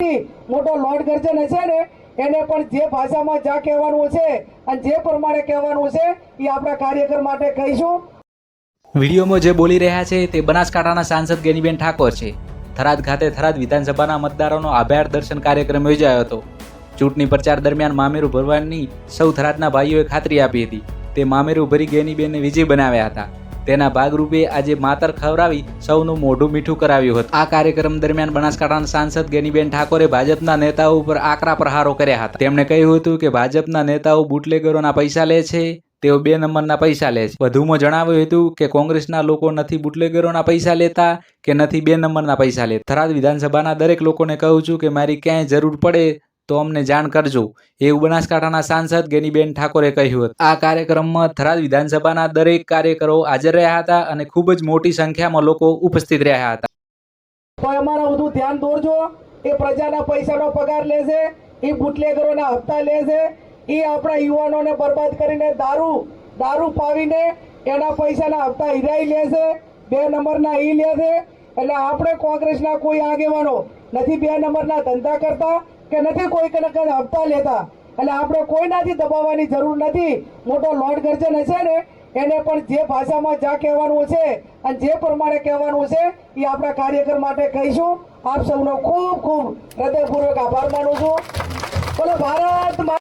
નથી મોટો લોર્ડ ગર્જન હશે ને એને પણ જે ભાષામાં જ્યાં કહેવાનું છે અને જે પ્રમાણે કહેવાનું છે એ આપણા કાર્યકર માટે કહીશું। વિડીયોમાં જે બોલી રહ્યા છે તે બનાસકાંઠાના સાંસદ ગેનીબેન ઠાકોર છે। થરાદ ખાતે થરાદ વિધાનસભાના મતદારોનો આભાર દર્શન કાર્યક્રમ યોજાયો હતો। ચૂંટણી પ્રચાર દરમિયાન મામેરું ભરવાની સૌ થરાદના ભાઈઓએ ખાતરી આપી હતી। તે મામેરું ભરી ગેનીબેનને વિજય બનાવ્યા હતા। તેના ભાગરૂપે આજે માતર ખવડાવી સૌનું મોઢું મીઠું કરાવ્યું હતું। આ કાર્યક્રમ દરમિયાન બનાસકાંઠાના સાંસદ ગેનીબેન ઠાકોરે ભાજપના નેતાઓ ઉપર આકરા પ્રહારો કર્યા હતા। તેમણે કહ્યું હતું કે ભાજપના નેતાઓ બુટલેગરોના પૈસા લે છે, તેઓ 2 નંબરના પૈસા લે છે। વધુમાં જણાવ્યું હતું કે કોંગ્રેસના લોકો નથી બુટલેગરોના પૈસા લેતા કે નથી 2 નંબરના પૈસા લેતા। થરાદ વિધાનસભાના દરેક લોકોને કહું છું કે મારી ક્યાંય જરૂર પડે તો અમને જાણ કરજો, એવું બનાસકાંઠાના સાંસદ ગેનીબેન ઠાકોરે કહ્યું હતું। આ કાર્યક્રમમાં થરાદ વિધાનસભાના દરેક કાર્યકરો હાજર રહ્યા હતા અને ખૂબ જ મોટી સંખ્યામાં લોકો ઉપસ્થિત રહ્યા હતા। તો અમારા બધું ધ્યાન દોરજો। એ પ્રજાના પૈસાનો પગાર લે છે, એ બુટલેગરોના હપ્તા લે છે, એ આપણા યુવાનોને બરબાદ કરીને દારૂ પાવીને એના પૈસાના હપ્તા હિરાઈ લે છે, 2 નંબરના ઈ લે છે। એટલે આપણે કોંગ્રેસના કોઈ આગેવાનો નથી 2 નંબરના ધંધા કરતા કે નથી કોઈ હપ્તા લેતા। એટલે આપણે કોઈનાથી દબાવવાની જરૂર નથી। મોટો લોર્ડ ગર્જન હશે ને એને પણ જે ભાષામાં જ્યાં કહેવાનું છે અને જે પ્રમાણે કહેવાનું છે એ આપણા કાર્યકર માટે કહીશું। આપ સૌનો ખૂબ ખૂબ હૃદયપૂર્વક આભાર માનું છું। બોલો ભારત।